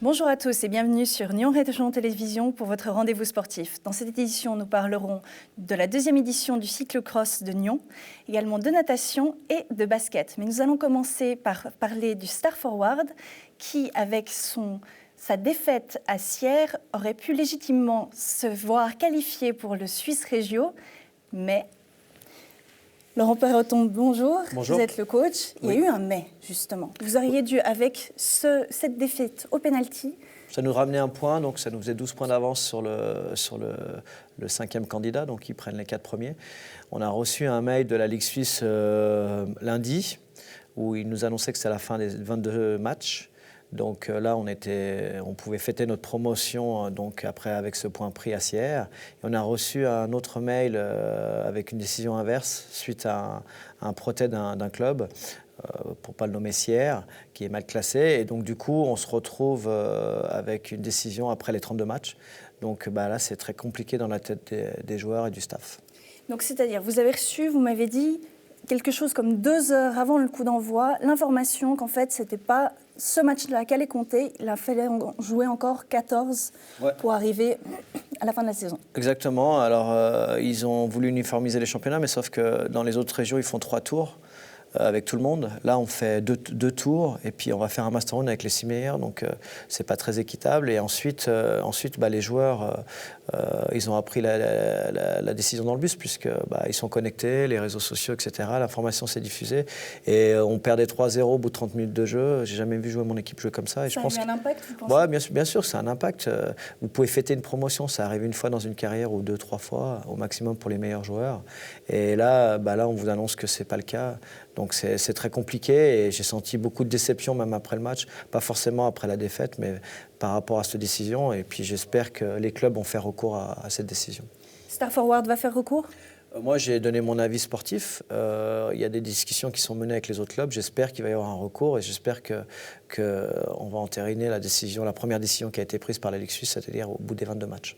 Bonjour à tous et bienvenue sur Nyon Région Télévision pour votre rendez-vous sportif. Dans cette édition, nous parlerons de la deuxième édition du cyclo-cross de Nyon, également de natation et de basket. Mais nous allons commencer par parler du Star Forward qui, avec sa défaite à Sierre, aurait pu légitimement se voir qualifié pour le Swiss Regio, mais... Laurent Perroton, bonjour. Bonjour. Vous êtes le coach. Il y a eu un mais, justement. Vous auriez dû, avec cette défaite au pénalty... Ça nous ramenait un point, donc ça nous faisait 12 points d'avance sur le cinquième candidat, donc ils prennent les 4 premiers. On a reçu un mail de la Ligue suisse lundi, où ils nous annonçaient que c'était la fin des 22 matchs. Donc là, on pouvait fêter notre promotion donc après avec ce point pris à Sierre. Et on a reçu un autre mail avec une décision inverse suite à un protêt d'un club, pour ne pas le nommer Sierre, qui est mal classé. Et donc du coup, on se retrouve avec une décision après les 32 matchs. Donc là, c'est très compliqué dans la tête des joueurs et du staff. Donc c'est-à-dire, vous avez reçu, vous m'avez dit, quelque chose comme 2 heures avant le coup d'envoi, l'information qu'en fait, ce n'était pas ce match-là qu'elle est compté, il a fallu jouer encore 14 pour arriver à la fin de la saison. Exactement. Alors, ils ont voulu uniformiser les championnats, mais sauf que dans les autres régions, ils font 3 tours avec tout le monde. Là, on fait deux tours et puis on va faire un master round avec les 6 meilleurs, donc c'est pas très équitable. Et ensuite les joueurs, ils ont appris la décision dans le bus puisque ils sont connectés, les réseaux sociaux, etc. L'information s'est diffusée et on perdait 3-0 au bout de 30 minutes de jeu. J'ai jamais vu jouer mon équipe jouer comme ça. Et ça a eu un impact, vous pensez ? Bien sûr, c'est un impact. Vous pouvez fêter une promotion, ça arrive une fois dans une carrière ou 2-3 fois au maximum pour les meilleurs joueurs. Et là, on vous annonce que c'est pas le cas. Donc c'est très compliqué et j'ai senti beaucoup de déception même après le match, pas forcément après la défaite, mais par rapport à cette décision. Et puis j'espère que les clubs vont faire recours à cette décision. Star Forward va faire recours ? Moi, j'ai donné mon avis sportif. Il y a des discussions qui sont menées avec les autres clubs. J'espère qu'il va y avoir un recours et j'espère qu'on va entériner la première décision qui a été prise par la Ligue suisse, c'est-à-dire au bout des 22 matchs.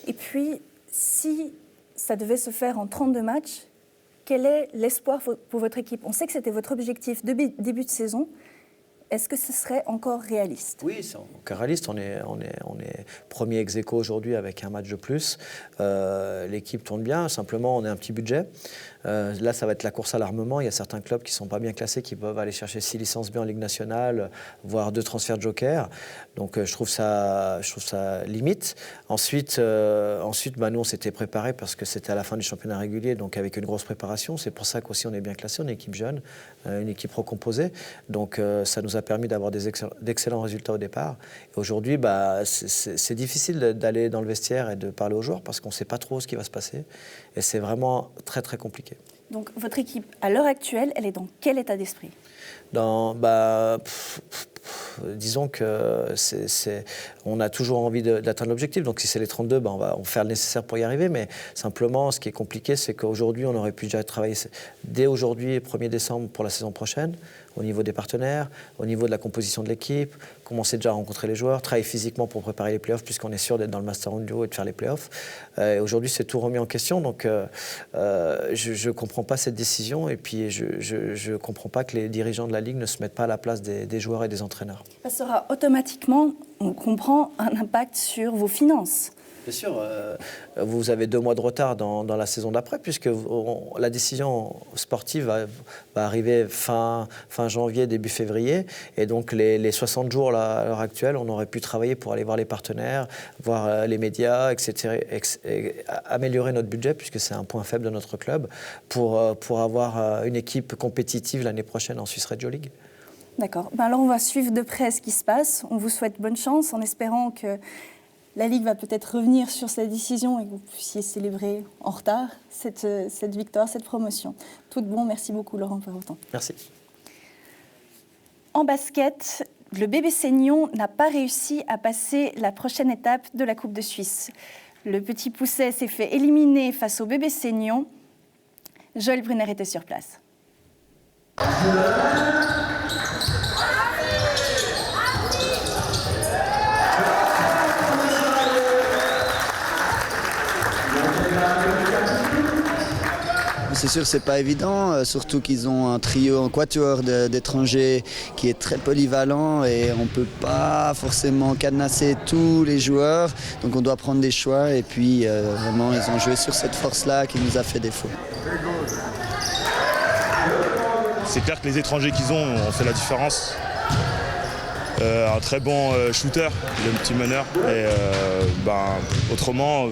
Et puis, si ça devait se faire en 32 matchs, quel est l'espoir pour votre équipe ? On sait que c'était votre objectif de début de saison. Est-ce que ce serait encore réaliste ? Oui, c'est encore réaliste. On est premier ex-aequo aujourd'hui avec un match de plus. L'équipe tourne bien. Simplement, on a un petit budget. Là, ça va être la course à l'armement. Il y a certains clubs qui ne sont pas bien classés, qui peuvent aller chercher 6 licences B en Ligue nationale, voire 2 transferts de joker. Donc, je trouve ça limite. Ensuite, nous, on s'était préparés parce que c'était à la fin du championnat régulier, donc avec une grosse préparation. C'est pour ça qu'aussi on est bien classé. On est une équipe jeune, une équipe recomposée. Donc, ça nous a permis d'avoir d'excellents résultats au départ. Et aujourd'hui, c'est difficile d'aller dans le vestiaire et de parler aux joueurs parce qu'on ne sait pas trop ce qui va se passer. Et c'est vraiment très, très compliqué. Donc, votre équipe, à l'heure actuelle, elle est dans quel état d'esprit ? Disons que on a toujours envie d'atteindre l'objectif. Donc, si c'est les 32, on va faire le nécessaire pour y arriver. Mais simplement, ce qui est compliqué, c'est qu'aujourd'hui, on aurait pu déjà travailler dès aujourd'hui, 1er décembre, pour la saison prochaine, au niveau des partenaires, au niveau de la composition de l'équipe, commencer déjà à rencontrer les joueurs, travailler physiquement pour préparer les playoffs, puisqu'on est sûr d'être dans le Master Round du haut et de faire les playoffs. Aujourd'hui, c'est tout remis en question. Donc, je ne comprends pas cette décision. Et puis, je ne comprends pas que les dirigeants de la Ligue ne se mettent pas à la place des joueurs et des entraîneurs. Ça sera automatiquement, on comprend, un impact sur vos finances. Bien sûr, vous avez 2 mois de retard dans la saison d'après, puisque la décision sportive va arriver fin janvier, début février. Et donc, les 60 jours à l'heure actuelle, on aurait pu travailler pour aller voir les partenaires, voir les médias, etc., améliorer notre budget, puisque c'est un point faible de notre club, pour avoir une équipe compétitive l'année prochaine en Swiss Regio League. D'accord. Alors, on va suivre de près ce qui se passe. On vous souhaite bonne chance en espérant que la Ligue va peut-être revenir sur sa décision et que vous puissiez célébrer en retard cette victoire, cette promotion. Tout de bon, merci beaucoup Laurent Perroton. Merci. En basket, le BBC Nyon n'a pas réussi à passer la prochaine étape de la Coupe de Suisse. Le Petit Pousset s'est fait éliminer face au BBC Nyon. Joël Brunner était sur place. c'est sûr, c'est pas évident, surtout qu'ils ont un trio, un quatuor d'étrangers qui est très polyvalent et on peut pas forcément cadenasser tous les joueurs. Donc on doit prendre des choix et puis vraiment ils ont joué sur cette force-là qui nous a fait défaut. C'est clair que les étrangers qu'ils ont fait la différence. Un très bon shooter, le petit meneur. Et autrement,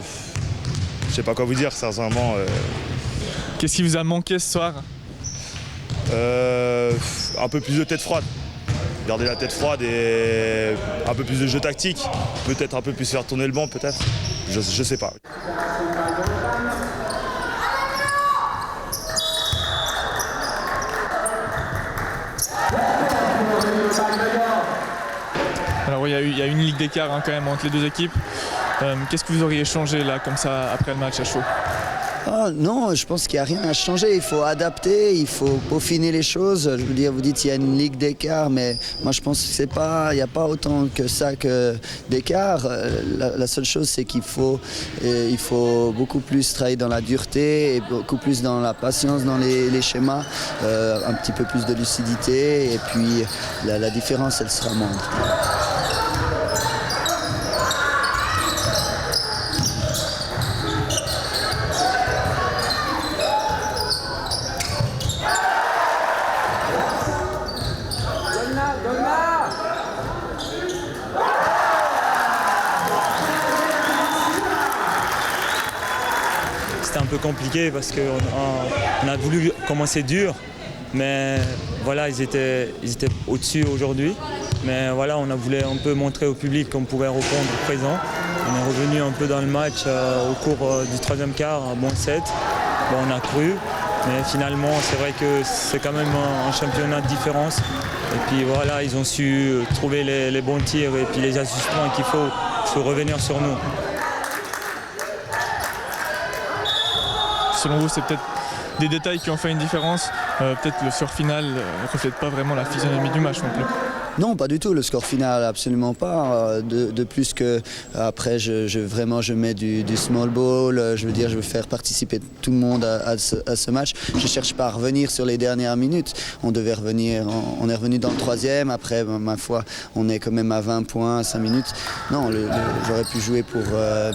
je sais pas quoi vous dire, sincèrement. Qu'est-ce qui vous a manqué ce soir? Un peu plus de tête froide. Garder la tête froide et un peu plus de jeu tactique. Peut-être un peu plus faire tourner le banc, peut-être. Je sais pas. Alors oui, il y a une ligue d'écart quand même entre les deux équipes. Qu'est-ce que vous auriez changé là, comme ça, après le match à chaud? Non, je pense qu'il n'y a rien à changer. Il faut adapter, il faut peaufiner les choses. Je veux dire, vous dites qu'il y a une ligue d'écart, mais moi je pense qu'il n'y a pas autant que ça d'écart. La seule chose, c'est qu'il faut beaucoup plus travailler dans la dureté et beaucoup plus dans la patience dans les schémas, un petit peu plus de lucidité et puis la différence, elle sera moindre. C'était un peu compliqué parce qu'on a voulu commencer dur, mais voilà, ils étaient au-dessus aujourd'hui. Mais voilà, on a voulu un peu montrer au public qu'on pouvait répondre présent. On est revenu un peu dans le match au cours du troisième quart, à bon 7. Bon, on a cru, mais finalement, c'est vrai que c'est quand même un championnat de différence. Et puis voilà, ils ont su trouver les bons tirs et puis les ajustements qu'il faut revenir sur nous. Selon vous, c'est peut-être des détails qui ont fait une différence. Peut-être le score final ne reflète pas vraiment la physionomie du match non plus. Non, pas du tout. Le score final, absolument pas. De plus que après, je mets du small ball. Je veux dire, je veux faire participer tout le monde à ce match. Je cherche pas à revenir sur les dernières minutes. On devait revenir. On est revenu dans le troisième. Après, ma foi, on est quand même à 20 points, 5 minutes. Non, j'aurais pu jouer pour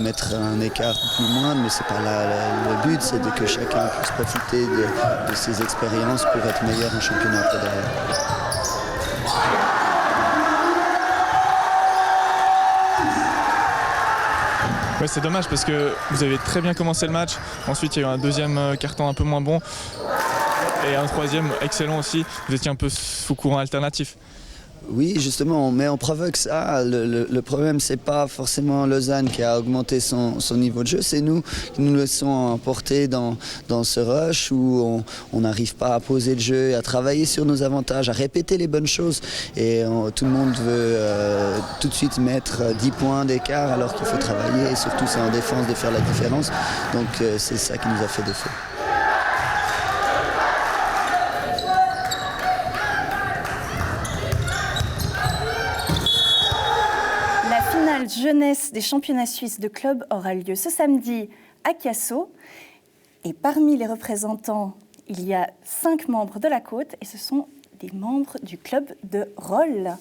mettre un écart plus moindre, mais c'est pas là le but. C'est que chacun puisse profiter de ses expériences pour être meilleur en championnat après derrière. Ouais, c'est dommage parce que vous avez très bien commencé le match. Ensuite, il y a eu un deuxième carton un peu moins bon. Et un troisième excellent aussi. Vous étiez un peu sous courant alternatif. Oui, justement, mais on provoque ça. Le problème, c'est pas forcément Lausanne qui a augmenté son niveau de jeu, c'est nous qui nous laissons emporter dans ce rush où on n'arrive pas à poser le jeu, et à travailler sur nos avantages, à répéter les bonnes choses. Et tout le monde veut tout de suite mettre 10 points d'écart alors qu'il faut travailler, et surtout c'est en défense de faire la différence. Donc c'est ça qui nous a fait défaut. Jeunesse des championnats suisses de club aura lieu ce samedi à Chiasso. Et parmi les représentants, il y a 5 membres de la côte et ce sont des membres du club de Rolle.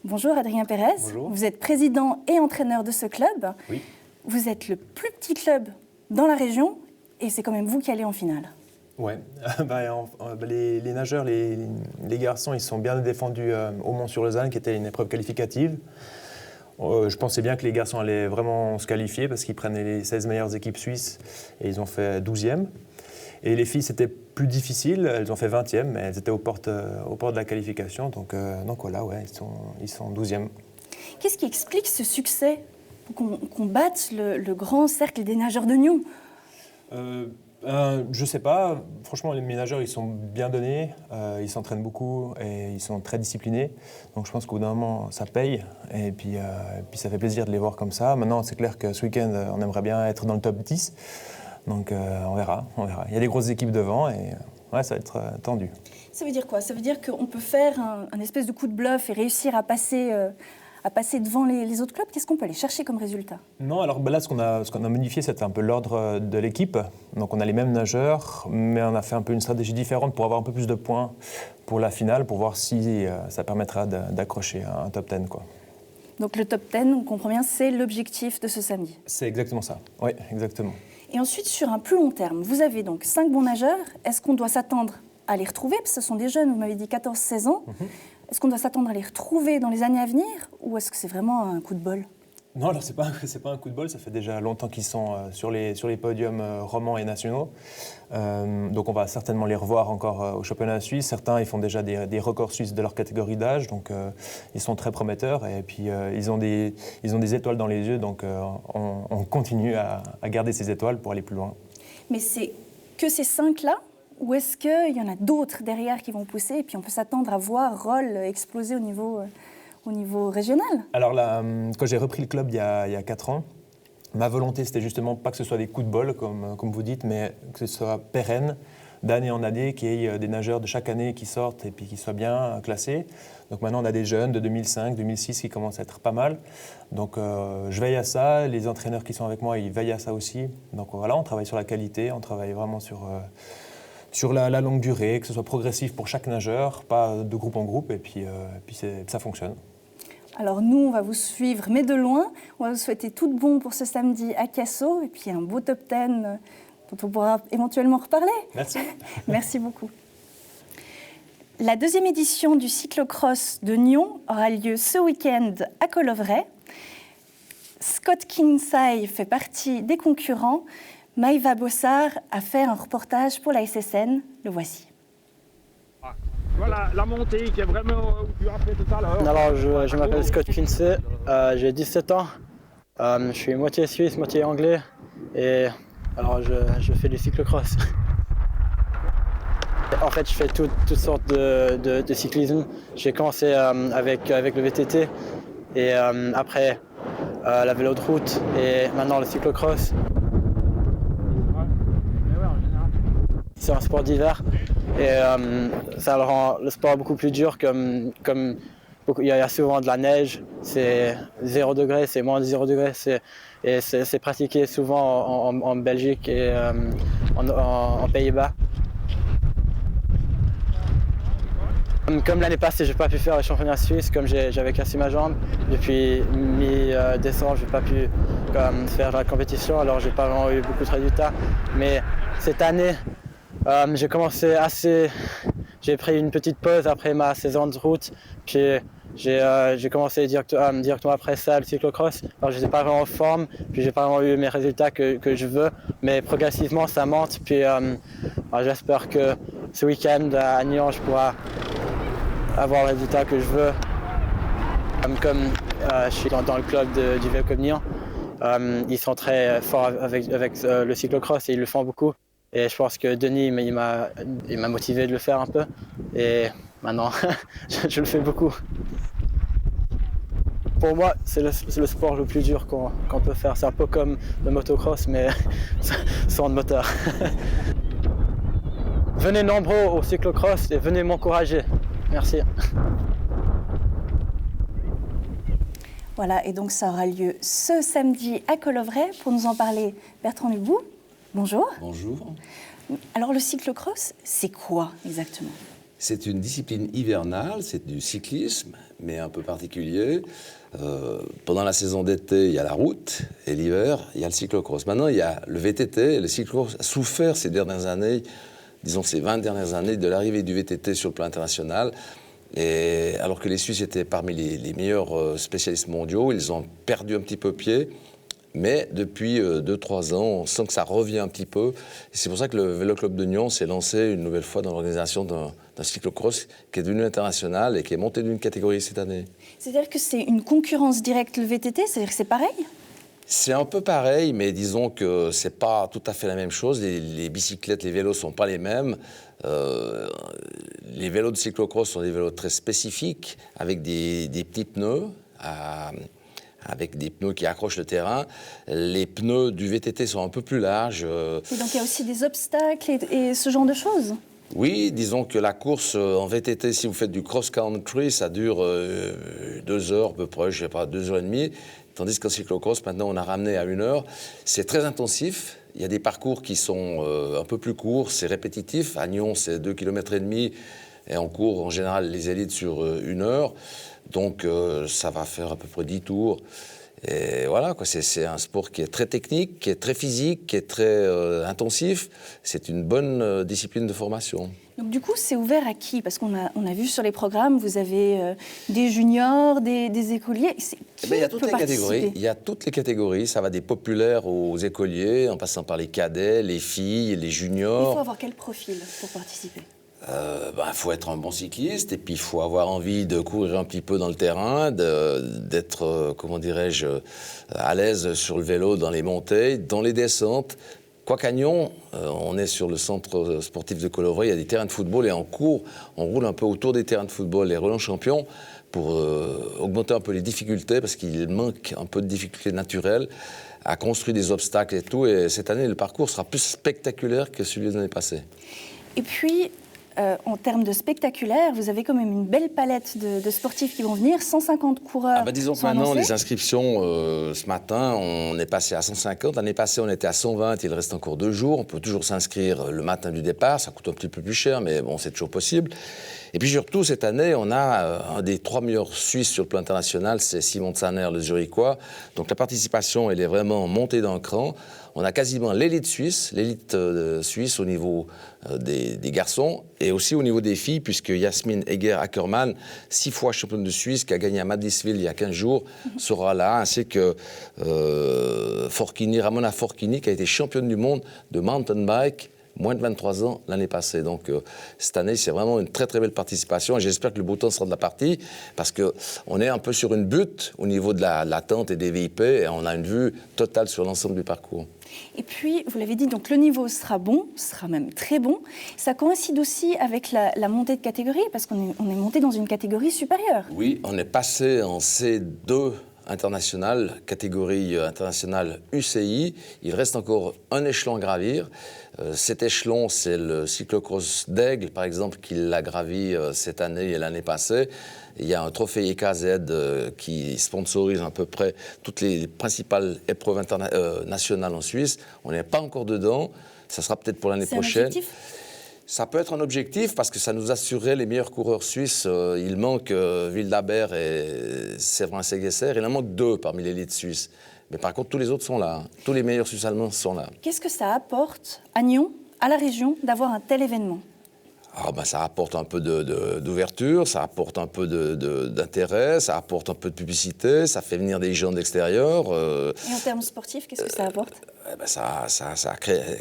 Bonjour Adrien Pérez. Bonjour. Vous êtes président et entraîneur de ce club. Oui. Vous êtes le plus petit club dans la région et c'est quand même vous qui allez en finale. Ouais, les nageurs, les garçons, ils sont bien défendus au Mont-sur-Lausanne, qui était une épreuve qualificative. Je pensais bien que les garçons allaient vraiment se qualifier parce qu'ils prenaient les 16 meilleures équipes suisses et ils ont fait 12e. Et les filles, c'était plus difficile, elles ont fait 20e, mais elles étaient aux portes de la qualification. Donc voilà, ouais, ils sont 12e. Qu'est-ce qui explique ce succès, qu'on batte le grand cercle des nageurs de Nyon? Je sais pas. Franchement, mes nageurs, ils sont bien donnés, ils s'entraînent beaucoup et ils sont très disciplinés. Donc je pense qu'au bout d'un moment, ça paye. Et puis ça fait plaisir de les voir comme ça. Maintenant, c'est clair que ce week-end, on aimerait bien être dans le top 10. Donc on verra. Il y a des grosses équipes devant et ouais, ça va être tendu. Ça veut dire quoi? Ça veut dire qu'on peut faire un espèce de coup de bluff et réussir à passer à passer devant les autres clubs? Qu'est-ce qu'on peut aller chercher comme résultat? Non, alors là, ce qu'on a modifié, c'était un peu l'ordre de l'équipe. Donc on a les mêmes nageurs, mais on a fait un peu une stratégie différente pour avoir un peu plus de points pour la finale, pour voir si ça permettra d'accrocher un top 10, quoi. Donc le top 10, on comprend bien, c'est l'objectif de ce samedi. C'est exactement ça, oui, exactement. Et ensuite, sur un plus long terme, vous avez donc 5 bons nageurs. Est-ce qu'on doit s'attendre à les retrouver? Parce que ce sont des jeunes, vous m'avez dit 14-16 ans. Est-ce qu'on doit s'attendre à les retrouver dans les années à venir? Ou est-ce que c'est vraiment un coup de bol? Non, alors c'est pas un coup de bol, ça fait déjà longtemps qu'ils sont sur les podiums romans et nationaux. Donc on va certainement les revoir encore au championnat suisse. Certains, ils font déjà des records suisses de leur catégorie d'âge, donc ils sont très prometteurs. Et puis ils ont des étoiles dans les yeux, donc on continue à garder ces étoiles pour aller plus loin. Mais c'est que ces 5-là? Ou est-ce qu'il y en a d'autres derrière qui vont pousser et puis on peut s'attendre à voir Roll exploser au niveau régional? Alors là, quand j'ai repris le club il y a 4 ans, ma volonté c'était justement pas que ce soit des coups de bol comme vous dites, mais que ce soit pérenne, d'année en année, qu'il y ait des nageurs de chaque année qui sortent et puis qui soient bien classés. Donc maintenant on a des jeunes de 2005, 2006 qui commencent à être pas mal. Donc je veille à ça, les entraîneurs qui sont avec moi ils veillent à ça aussi. Donc voilà, on travaille sur la qualité, on travaille vraiment sur la longue durée, que ce soit progressif pour chaque nageur, pas de groupe en groupe, et puis ça fonctionne. Alors nous, on va vous suivre, mais de loin. On va vous souhaiter tout de bon pour ce samedi à Cassau, et puis un beau top 10 dont on pourra éventuellement reparler. Merci. Merci beaucoup. La deuxième édition du cyclocross de Nyon aura lieu ce week-end à Colovray. Scott Kinsey fait partie des concurrents. Maïva Bossard a fait un reportage pour la SSN. Le voici. Voilà la montée qui est vraiment où tu as fait tout à l'heure. Alors je m'appelle Scott Kinsey, j'ai 17 ans, je suis moitié suisse, moitié anglais et alors je fais du cyclocross. En fait je fais toutes sortes de cyclisme. J'ai commencé avec le VTT et après la vélo de route et maintenant le cyclocross. C'est un sport d'hiver et ça rend le sport beaucoup plus dur comme il y a souvent de la neige, c'est 0 degré, c'est moins de 0 degré et c'est pratiqué souvent en Belgique et en Pays-Bas. Comme l'année passée, je n'ai pas pu faire le championnat suisse, comme j'avais cassé ma jambe. Depuis mi-décembre, je n'ai pas pu faire la compétition, alors je n'ai pas vraiment eu beaucoup de résultats. Mais cette année, j'ai commencé j'ai pris une petite pause après ma saison de route. J'ai commencé directement après ça le cyclocross. Alors je n'étais pas vraiment en forme, puis j'ai pas vraiment eu mes résultats que je veux, mais progressivement ça monte. Puis j'espère que ce week-end à Nyon, je pourrai avoir le résultat que je veux. Comme je suis dans le club du Véloclub Nyon, ils sont très forts avec le cyclocross et ils le font beaucoup. Et je pense que Denis, il m'a motivé de le faire un peu. Et maintenant, je le fais beaucoup. Pour moi, c'est le sport le plus dur qu'on peut faire. C'est un peu comme le motocross, mais sans moteur. Venez nombreux au cyclocross et venez m'encourager. Merci. Voilà, et donc ça aura lieu ce samedi à Colovray. Pour nous en parler, Bertrand Lubou. Bonjour. Bonjour. Alors le cyclocross, c'est quoi exactement? C'est une discipline hivernale, c'est du cyclisme, mais un peu particulier. Pendant la saison d'été, il y a la route, et l'hiver, il y a le cyclocross. Maintenant, il y a le VTT, et le cyclocross a souffert ces dernières années, disons ces 20 dernières années, de l'arrivée du VTT sur le plan international. Et alors que les Suisses étaient parmi les meilleurs spécialistes mondiaux, ils ont perdu un petit peu pied. Mais depuis 2-3 ans, on sent que ça revient un petit peu. Et c'est pour ça que le Véloclub de Nyon s'est lancé une nouvelle fois dans l'organisation d'un cyclocross qui est devenu international et qui est monté d'une catégorie cette année. C'est-à-dire que c'est une concurrence directe, le VTT? C'est-à-dire que c'est pareil? C'est un peu pareil, mais disons que c'est pas tout à fait la même chose. Les bicyclettes, les vélos sont pas les mêmes. Les vélos de cyclocross sont des vélos très spécifiques, avec des petits pneus, avec des pneus qui accrochent le terrain. Les pneus du VTT sont un peu plus larges. Et donc il y a aussi des obstacles et ce genre de choses? Oui, disons que la course en VTT, si vous faites du cross-country, ça dure 2 heures à peu près, je ne sais pas, 2 heures et demie. Tandis qu'en cyclocross, maintenant, on a ramené à 1 heure. C'est très intensif. Il y a des parcours qui sont un peu plus courts, c'est répétitif. À Nyon, c'est 2,5 km. Et on court en général les élites sur 1 heure. Donc ça va faire à peu près 10 tours. Et voilà, quoi, c'est un sport qui est très technique, qui est très physique, qui est très intensif. C'est une bonne discipline de formation. Donc du coup, c'est ouvert à qui? Parce qu'on a vu sur les programmes, vous avez des juniors, des écoliers. Il y a toutes les catégories. Il y a toutes les catégories. Ça va des populaires aux écoliers, en passant par les cadets, les filles, les juniors. Il faut avoir quel profil pour participer? Faut être un bon cycliste et puis il faut avoir envie de courir un petit peu dans le terrain, d'être, comment dirais-je, à l'aise sur le vélo dans les montées, dans les descentes. Quoiqu'à Nyon, on est sur le centre sportif de Collovray, il y a des terrains de football et on roule un peu autour des terrains de football, les relents champions, pour augmenter un peu les difficultés parce qu'il manque un peu de difficultés naturelles à construire des obstacles et tout. Et cette année, le parcours sera plus spectaculaire que celui de l'année passée. Et puis, en termes de spectaculaire, vous avez quand même une belle palette de sportifs qui vont venir, 150 coureurs. Disons que maintenant, les inscriptions, ce matin, on est passé à 150. L'année passée, on était à 120, il reste encore 2 jours. On peut toujours s'inscrire le matin du départ, ça coûte un petit peu plus cher, mais bon, c'est toujours possible. Et puis surtout, cette année, on a un des 3 meilleurs Suisses sur le plan international, c'est Simon Zanner, le Zurichois. Donc la participation, elle est vraiment montée d'un cran. On a quasiment l'élite suisse au niveau des garçons et aussi au niveau des filles, puisque Jasmine Egger-Ackermann, 6 fois championne de Suisse, qui a gagné à Madisville il y a 15 jours, sera là, ainsi que Ramona Forchini, qui a été championne du monde de mountain bike, moins de 23 ans l'année passée. Donc cette année, c'est vraiment une très très belle participation et j'espère que le beau temps sera de la partie parce qu'on est un peu sur une butte au niveau de la tente et des VIP et on a une vue totale sur l'ensemble du parcours. Et puis, vous l'avez dit, donc le niveau sera bon, sera même très bon. Ça coïncide aussi avec la montée de catégorie parce qu'on est monté dans une catégorie supérieure. Oui, on est passé en C2 international, catégorie internationale UCI. Il reste encore un échelon à gravir. Cet échelon, c'est le cyclocross d'Aigle, par exemple, qui l'a gravi cette année et l'année passée. Il y a un trophée EKZ qui sponsorise à peu près toutes les principales épreuves nationales en Suisse. On n'est pas encore dedans. Ça sera peut-être pour l'année prochaine. Ça peut être un objectif parce que ça nous assurerait les meilleurs coureurs suisses. Il manque Wildhaber et Séverin-Séguesser. Il en manque 2 parmi l'élite suisse. Mais par contre, tous les autres sont là. Tous les meilleurs Suisses allemands sont là. Qu'est-ce que ça apporte à Nyon, à la région, d'avoir un tel événement ? Ça apporte un peu d'ouverture, ça apporte un peu d'intérêt, ça apporte un peu de publicité, ça fait venir des gens de l'extérieur. Et en termes sportifs, qu'est-ce que ça apporte ? Ça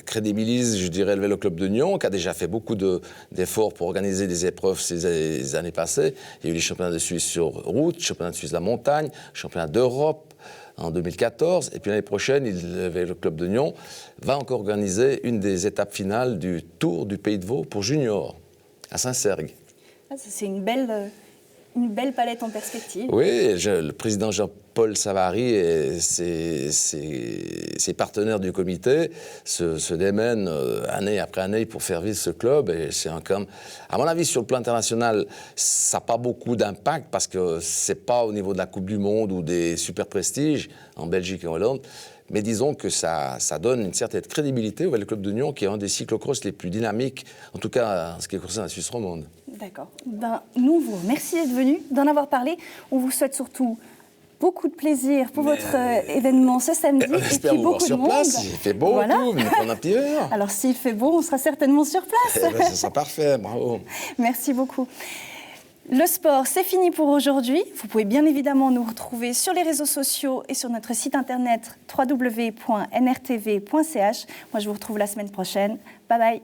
crédibilise, je dirais, le Vélo Club de Nyon, qui a déjà fait beaucoup d'efforts pour organiser des épreuves ces années passées. Il y a eu les championnats de Suisse sur route, championnat de Suisse de la montagne, championnat d'Europe en 2014. Et puis l'année prochaine, le Vélo Club de Nyon va encore organiser une des étapes finales du Tour du Pays de Vaud pour juniors, à Saint-Sergue. C'est une belle palette en perspective. Oui, le président Jean-Paul Savary et ses partenaires du comité se démènent année après année pour faire vivre ce club. Et c'est à mon avis, sur le plan international, ça n'a pas beaucoup d'impact parce que ce n'est pas au niveau de la Coupe du Monde ou des super prestiges en Belgique et en Hollande. Mais disons que ça donne une certaine crédibilité au Vélo Club de Nyon, qui est un des cyclocross les plus dynamiques, en tout cas en ce qui concerne la Suisse romande. D'accord. Nous vous remercions d'être venus, d'en avoir parlé. On vous souhaite surtout beaucoup de plaisir pour votre événement ce samedi. Et puis beaucoup de monde. Place. Il fait beau, voilà. Tout, mais prendre un petit verre. Alors s'il fait beau, on sera certainement sur place. Ça sera parfait, bravo. Merci beaucoup. Le sport, c'est fini pour aujourd'hui. Vous pouvez bien évidemment nous retrouver sur les réseaux sociaux et sur notre site internet www.nrtv.ch. Moi, je vous retrouve la semaine prochaine. Bye bye.